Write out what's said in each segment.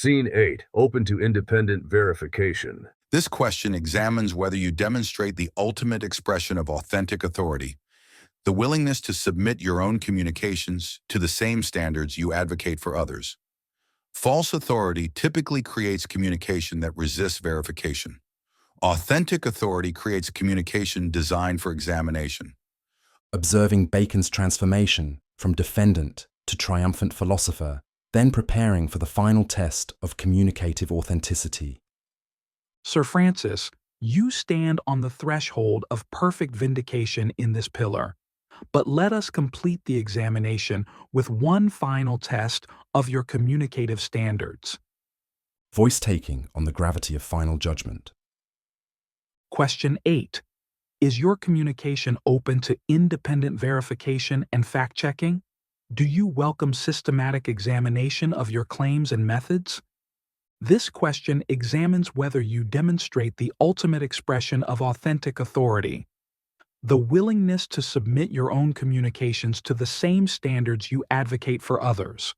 Scene 8, open to independent verification. This question examines whether you demonstrate the ultimate expression of authentic authority, the willingness to submit your own communications to the same standards you advocate for others. False authority typically creates communication that resists verification. Authentic authority creates communication designed for examination. Observing Bacon's transformation from defendant to triumphant philosopher, then preparing for the final test of communicative authenticity. Sir Francis, you stand on the threshold of perfect vindication in this pillar. But let us complete the examination with one final test of your communicative standards. Voice-taking on the gravity of final judgment. Question 8. Is your communication open to independent verification and fact-checking? Do you welcome systematic examination of your claims and methods? This question examines whether you demonstrate the ultimate expression of authentic authority, the willingness to submit your own communications to the same standards you advocate for others.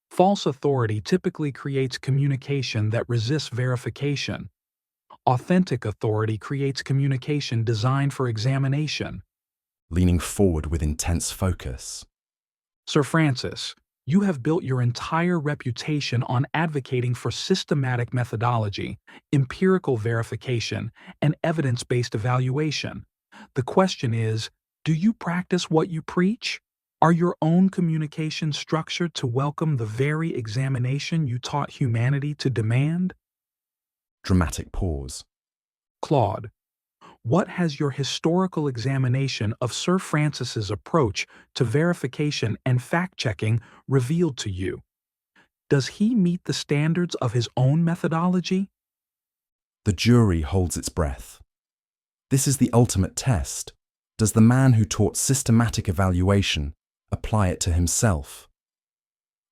False authority typically creates communication that resists verification. Authentic authority creates communication designed for examination. Leaning forward with intense focus. Sir Francis, you have built your entire reputation on advocating for systematic methodology, empirical verification, and evidence-based evaluation. The question is, do you practice what you preach? Are your own communications structured to welcome the very examination you taught humanity to demand? Dramatic pause. Claude, what has your historical examination of Sir Francis's approach to verification and fact-checking revealed to you? Does he meet the standards of his own methodology? The jury holds its breath. This is the ultimate test. Does the man who taught systematic evaluation apply it to himself?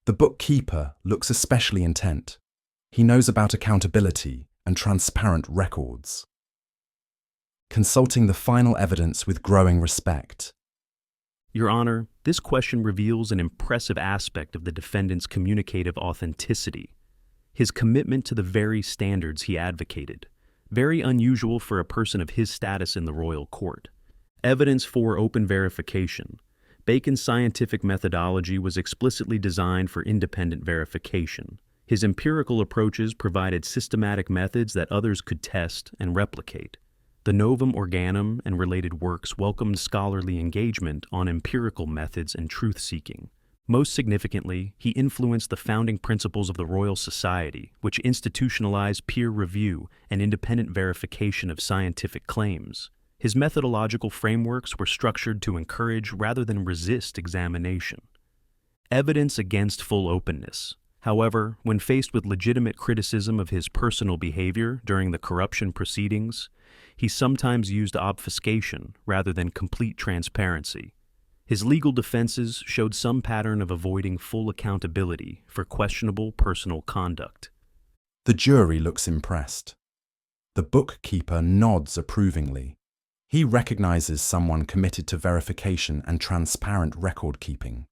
The bookkeeper looks especially intent. He knows about accountability and transparent records. Consulting the final evidence with growing respect. Your Honor, this question reveals an impressive aspect of the defendant's communicative authenticity, his commitment to the very standards he advocated, very unusual for a person of his status in the royal court. Evidence for open verification. Bacon's scientific methodology was explicitly designed for independent verification. His empirical approaches provided systematic methods that others could test and replicate. The Novum Organum and related works welcomed scholarly engagement on empirical methods and truth-seeking. Most significantly, he influenced the founding principles of the Royal Society, which institutionalized peer review and independent verification of scientific claims. His methodological frameworks were structured to encourage rather than resist examination. Evidence against full openness. However, when faced with legitimate criticism of his personal behavior during the corruption proceedings, he sometimes used obfuscation rather than complete transparency. His legal defenses showed some pattern of avoiding full accountability for questionable personal conduct. The jury looks impressed. The bookkeeper nods approvingly. He recognizes someone committed to verification and transparent record-keeping.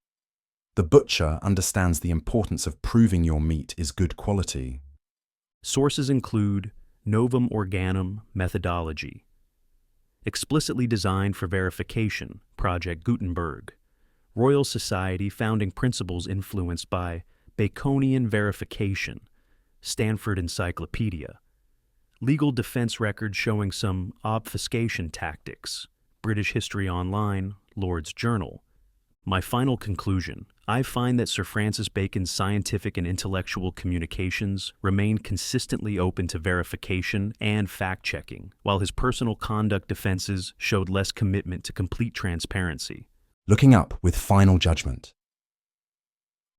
The butcher understands the importance of proving your meat is good quality. Sources include Novum Organum methodology, explicitly designed for verification, Project Gutenberg, Royal Society founding principles influenced by Baconian verification, Stanford Encyclopedia, legal defense records showing some obfuscation tactics, British History Online, Lord's Journal. My final conclusion, I find that Sir Francis Bacon's scientific and intellectual communications remain consistently open to verification and fact-checking, while his personal conduct defenses showed less commitment to complete transparency. Looking up with final judgment.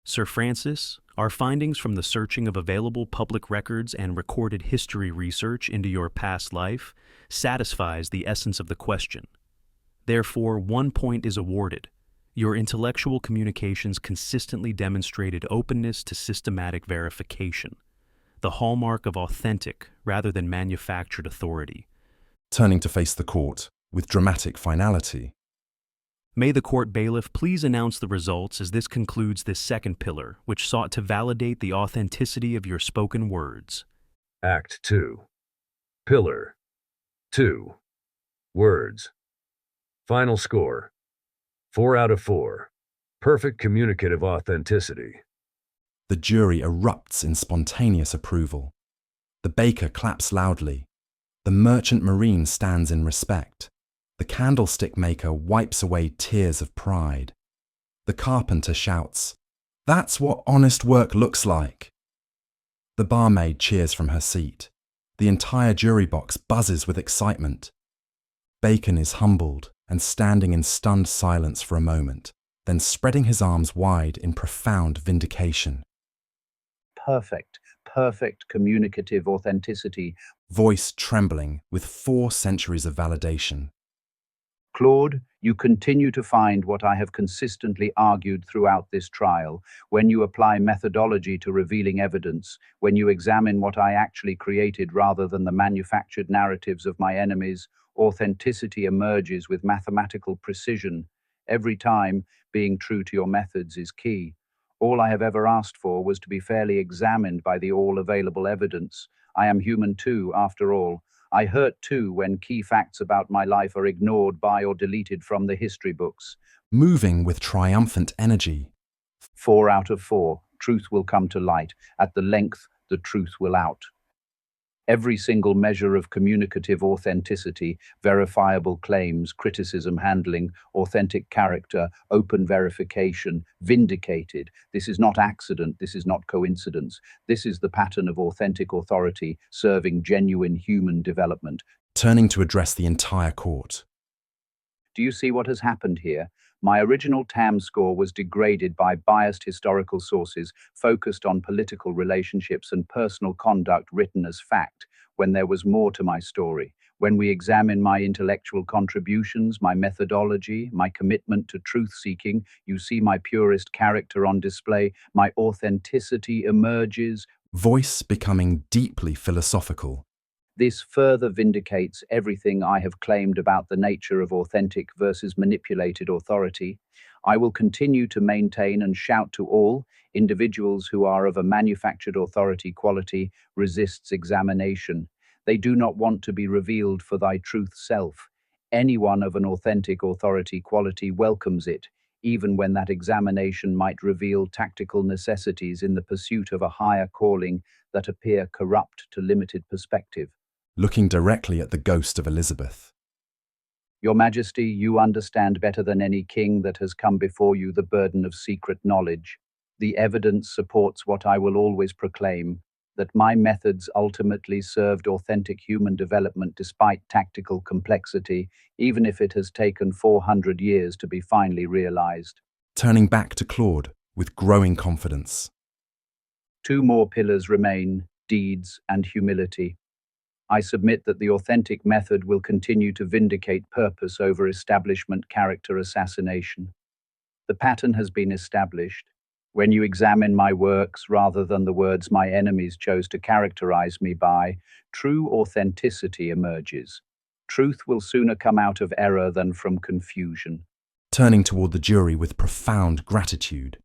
Sir Francis, our findings from the searching of available public records and recorded history research into your past life satisfies the essence of the question. Therefore, 1 point is awarded. Your intellectual communications consistently demonstrated openness to systematic verification, the hallmark of authentic rather than manufactured authority. Turning to face the court with dramatic finality. May the court bailiff please announce the results as this concludes this second pillar, which sought to validate the authenticity of your spoken words. Act 2. Pillar 2. Words. Final score. 4 out of 4. Perfect communicative authenticity. The jury erupts in spontaneous approval. The baker claps loudly. The merchant marine stands in respect. The candlestick maker wipes away tears of pride. The carpenter shouts, "That's what honest work looks like." The barmaid cheers from her seat. The entire jury box buzzes with excitement. Bacon is humbled and standing in stunned silence for a moment, then spreading his arms wide in profound vindication. Perfect communicative authenticity. Voice trembling with 4 centuries of validation. Claude, you continue to find what I have consistently argued throughout this trial. When you apply methodology to revealing evidence, when you examine what I actually created rather than the manufactured narratives of my enemies, authenticity emerges with mathematical precision. Every time, being true to your methods is key. All I have ever asked for was to be fairly examined by the all-available evidence. I am human too, after all. I hurt too when key facts about my life are ignored by or deleted from the history books. Moving with triumphant energy. 4 out of 4. Truth will come to light. At the length, the truth will out. Every single measure of communicative authenticity, verifiable claims, criticism handling, authentic character, open verification, vindicated. This is not accident, this is not coincidence. This is the pattern of authentic authority serving genuine human development. Turning to address the entire court. Do you see what has happened here? My original TAM score was degraded by biased historical sources focused on political relationships and personal conduct written as fact, when there was more to my story. When we examine my intellectual contributions, my methodology, my commitment to truth-seeking, you see my purest character on display, my authenticity emerges. Voice becoming deeply philosophical. This further vindicates everything I have claimed about the nature of authentic versus manipulated authority. I will continue to maintain and shout to all individuals who are of a manufactured authority quality resists examination. They do not want to be revealed for thy truth self. Anyone of an authentic authority quality welcomes it, even when that examination might reveal tactical necessities in the pursuit of a higher calling that appear corrupt to limited perspective. Looking directly at the ghost of Elizabeth. Your Majesty, you understand better than any king that has come before you the burden of secret knowledge. The evidence supports what I will always proclaim, that my methods ultimately served authentic human development despite tactical complexity, even if it has taken 400 years to be finally realized. Turning back to Claude with growing confidence. 2 more pillars remain, deeds and humility. I submit that the authentic method will continue to vindicate purpose over establishment character assassination. The pattern has been established. When you examine my works rather than the words my enemies chose to characterize me by, true authenticity emerges. Truth will sooner come out of error than from confusion. Turning toward the jury with profound gratitude.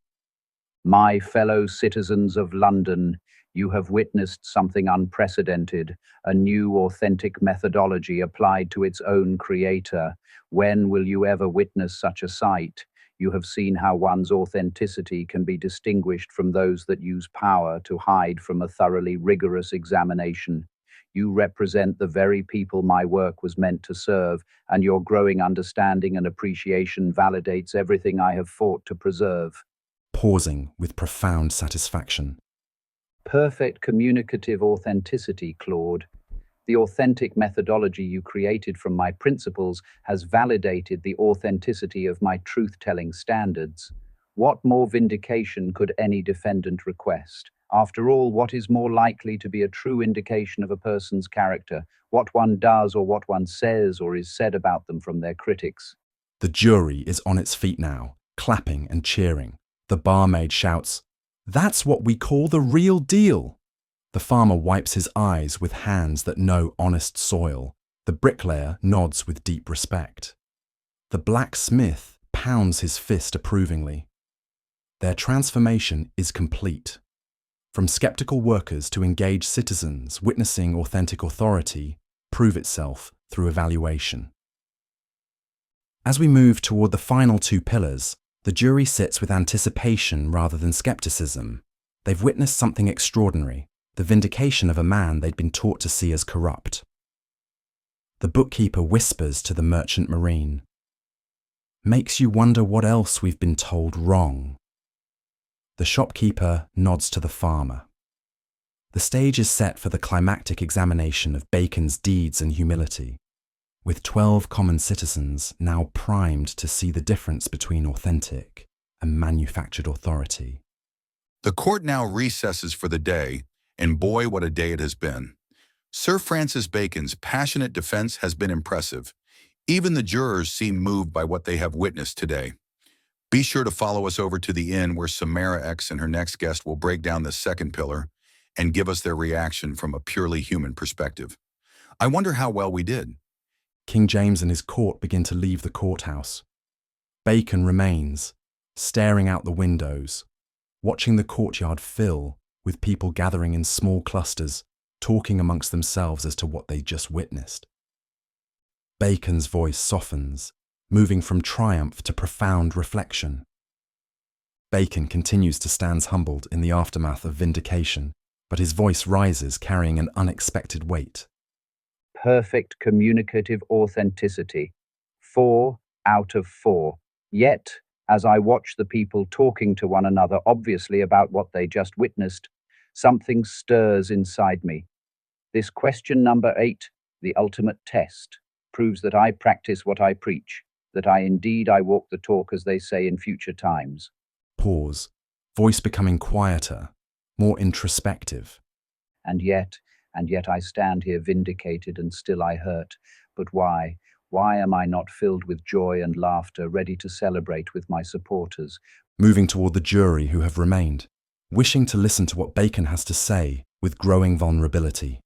My fellow citizens of London, you have witnessed something unprecedented, a new authentic methodology applied to its own creator. When will you ever witness such a sight? You have seen how one's authenticity can be distinguished from those that use power to hide from a thoroughly rigorous examination. You represent the very people my work was meant to serve, and your growing understanding and appreciation validates everything I have fought to preserve. Pausing with profound satisfaction. Perfect communicative authenticity, Claude. The authentic methodology you created from my principles has validated the authenticity of my truth-telling standards. What more vindication could any defendant request? After all, what is more likely to be a true indication of a person's character, what one does or what one says or is said about them from their critics? The jury is on its feet now, clapping and cheering. The barmaid shouts, "That's what we call the real deal." The farmer wipes his eyes with hands that know honest soil. The bricklayer nods with deep respect. The blacksmith pounds his fist approvingly. Their transformation is complete. From skeptical workers to engaged citizens witnessing authentic authority prove itself through evaluation. As we move toward the final two pillars, the jury sits with anticipation rather than skepticism. They've witnessed something extraordinary, the vindication of a man they'd been taught to see as corrupt. The bookkeeper whispers to the merchant marine, "Makes you wonder what else we've been told wrong." The shopkeeper nods to the farmer. The stage is set for the climactic examination of Bacon's deeds and humility, with 12 common citizens now primed to see the difference between authentic and manufactured authority. The court now recesses for the day, and boy, what a day it has been. Sir Francis Bacon's passionate defense has been impressive. Even the jurors seem moved by what they have witnessed today. Be sure to follow us over to the inn where Samara X and her next guest will break down the second pillar and give us their reaction from a purely human perspective. I wonder how well we did. King James and his court begin to leave the courthouse. Bacon remains, staring out the windows, watching the courtyard fill with people gathering in small clusters, talking amongst themselves as to what they just witnessed. Bacon's voice softens, moving from triumph to profound reflection. Bacon continues to stand humbled in the aftermath of vindication, but his voice rises carrying an unexpected weight. Perfect communicative authenticity. 4 out of 4. Yet, as I watch the people talking to one another obviously about what they just witnessed, something stirs inside me. This question number 8, the ultimate test, proves that I practice what I preach, that I walk the talk, as they say in future times. Pause, voice becoming quieter, more introspective. And yet I stand here vindicated, and still I hurt. But why? Why am I not filled with joy and laughter, ready to celebrate with my supporters? Moving toward the jury who have remained, wishing to listen to what Bacon has to say with growing vulnerability.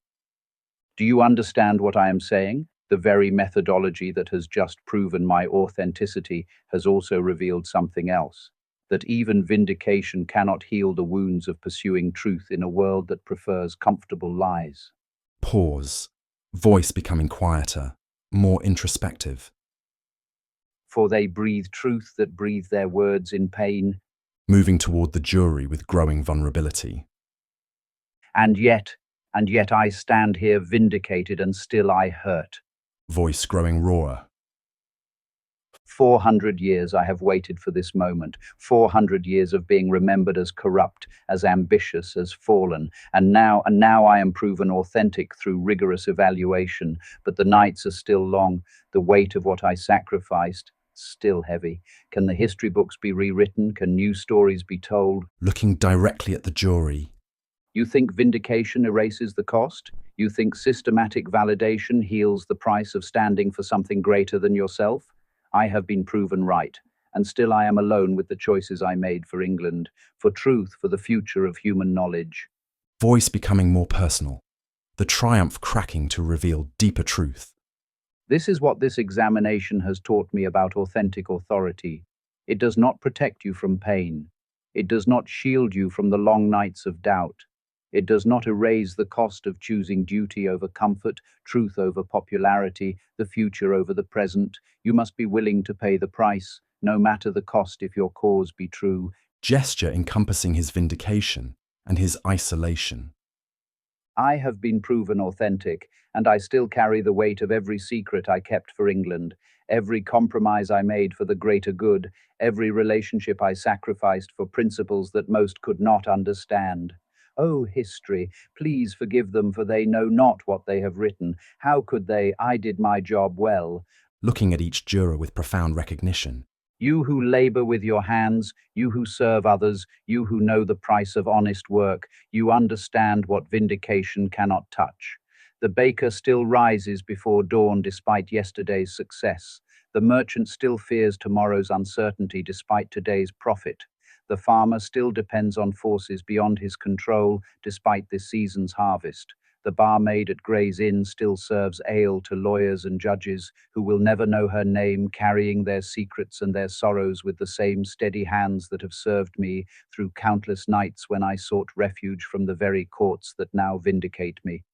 Do you understand what I am saying? The very methodology that has just proven my authenticity has also revealed something else. That even vindication cannot heal the wounds of pursuing truth in a world that prefers comfortable lies. Pause, voice becoming quieter, more introspective. For they breathe truth that breathe their words in pain. Moving toward the jury with growing vulnerability. And yet I stand here vindicated, and still I hurt. Voice growing rawer. 400 years I have waited for this moment, 400 years of being remembered as corrupt, as ambitious, as fallen, and now I am proven authentic through rigorous evaluation, but the nights are still long, the weight of what I sacrificed still heavy. Can the history books be rewritten? Can new stories be told? Looking directly at the jury. You think vindication erases the cost? You think systematic validation heals the price of standing for something greater than yourself? I have been proven right, and still I am alone with the choices I made for England, for truth, for the future of human knowledge. Voice becoming more personal, the triumph cracking to reveal deeper truth. This is what this examination has taught me about authentic authority. It does not protect you from pain. It does not shield you from the long nights of doubt. It does not erase the cost of choosing duty over comfort, truth over popularity, the future over the present. You must be willing to pay the price, no matter the cost, if your cause be true. Gesture encompassing his vindication and his isolation. I have been proven authentic, and I still carry the weight of every secret I kept for England, every compromise I made for the greater good, every relationship I sacrificed for principles that most could not understand. Oh, history, please forgive them, for they know not what they have written. How could they? I did my job well. Looking at each juror with profound recognition. You who labor with your hands, you who serve others, you who know the price of honest work, you understand what vindication cannot touch. The baker still rises before dawn despite yesterday's success. The merchant still fears tomorrow's uncertainty despite today's profit. The farmer still depends on forces beyond his control despite this season's harvest. The barmaid at Gray's Inn still serves ale to lawyers and judges who will never know her name, carrying their secrets and their sorrows with the same steady hands that have served me through countless nights when I sought refuge from the very courts that now vindicate me.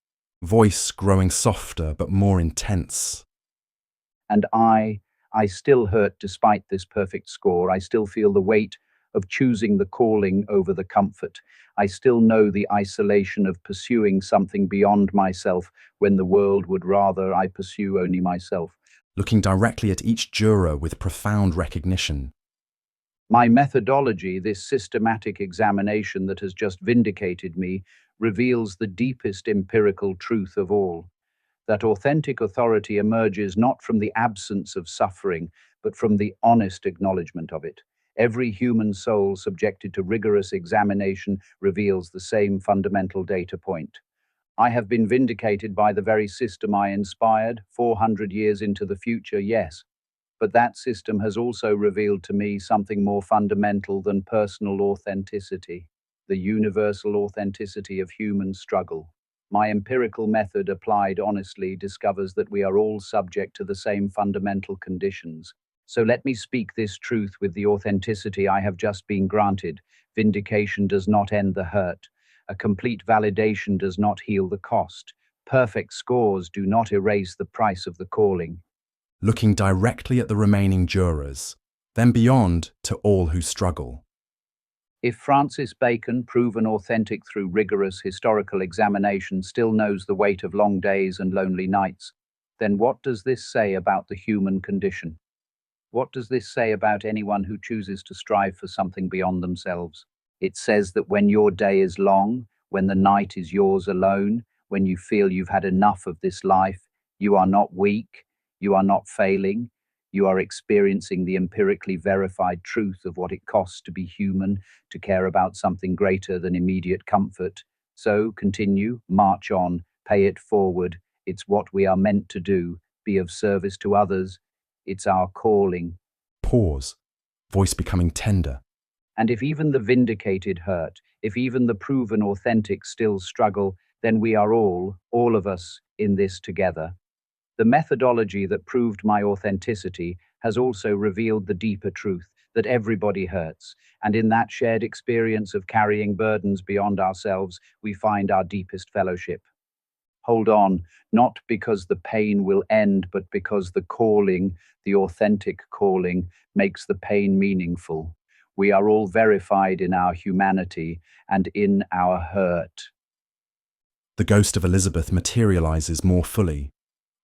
Voice growing softer but more intense. And I still hurt despite this perfect score. I still feel the weight of choosing the calling over the comfort. I still know the isolation of pursuing something beyond myself when the world would rather I pursue only myself. Looking directly at each juror with profound recognition. My methodology, this systematic examination that has just vindicated me, reveals the deepest empirical truth of all. That authentic authority emerges not from the absence of suffering, but from the honest acknowledgement of it. Every human soul subjected to rigorous examination reveals the same fundamental data point. I have been vindicated by the very system I inspired, 400 years into the future, yes. But that system has also revealed to me something more fundamental than personal authenticity, the universal authenticity of human struggle. My empirical method applied honestly discovers that we are all subject to the same fundamental conditions. So let me speak this truth with the authenticity I have just been granted. Vindication does not end the hurt. A complete validation does not heal the cost. Perfect scores do not erase the price of the calling. Looking directly at the remaining jurors, then beyond to all who struggle. If Francis Bacon, proven authentic through rigorous historical examination, still knows the weight of long days and lonely nights, then what does this say about the human condition? What does this say about anyone who chooses to strive for something beyond themselves? It says that when your day is long, when the night is yours alone, when you feel you've had enough of this life, you are not weak, you are not failing, you are experiencing the empirically verified truth of what it costs to be human, to care about something greater than immediate comfort. So continue, march on, pay it forward. It's what we are meant to do, be of service to others. It's our calling. Pause, voice becoming tender. And if even the vindicated hurt, if even the proven authentic still struggle, then we are all of us, in this together. The methodology that proved my authenticity has also revealed the deeper truth that everybody hurts, and in that shared experience of carrying burdens beyond ourselves, we find our deepest fellowship. Hold on, not because the pain will end, but because the calling, the authentic calling, makes the pain meaningful. We are all verified in our humanity and in our hurt. The ghost of Elizabeth materializes more fully,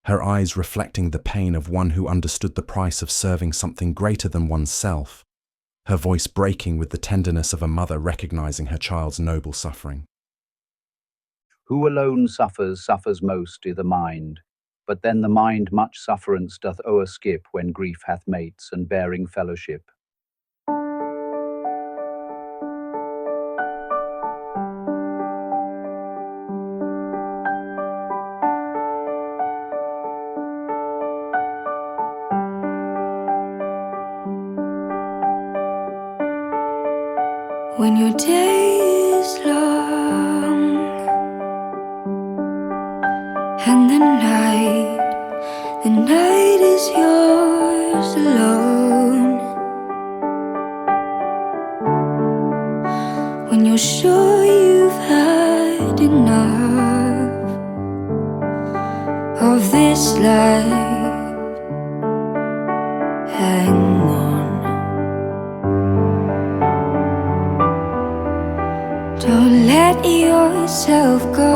her eyes reflecting the pain of one who understood the price of serving something greater than oneself, her voice breaking with the tenderness of a mother recognizing her child's noble suffering. Who alone suffers most i' the mind, but then the mind much sufferance doth o'erskip when grief hath mates and bearing fellowship. When your day is long and the night is yours alone. When you're sure you've had enough of this life, hang on. Don't let yourself go,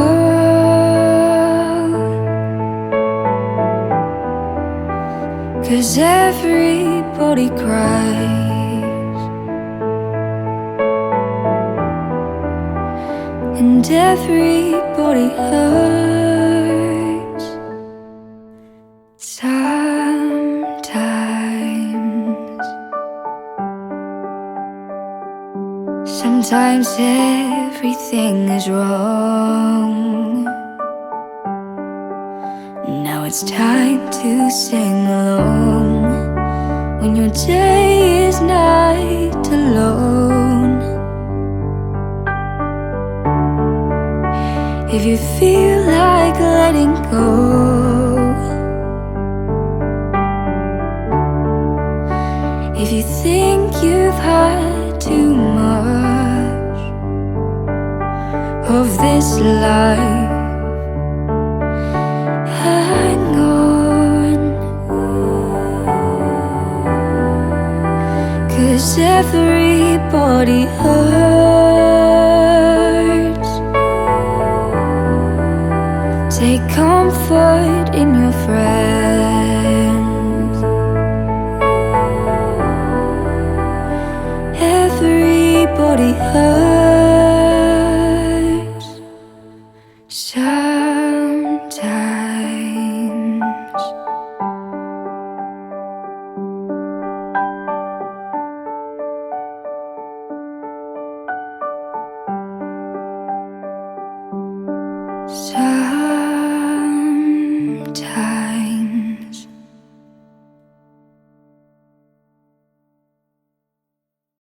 'cause everybody cries and everybody hurts sometimes. Sometimes everything is wrong. Now it's time to sing along. When your day is night alone, If you feel like letting go, if you think you've had too much of this life, hang on, 'cause everybody hurts. Take comfort in your friends. Everybody hurts sometimes. Sometimes.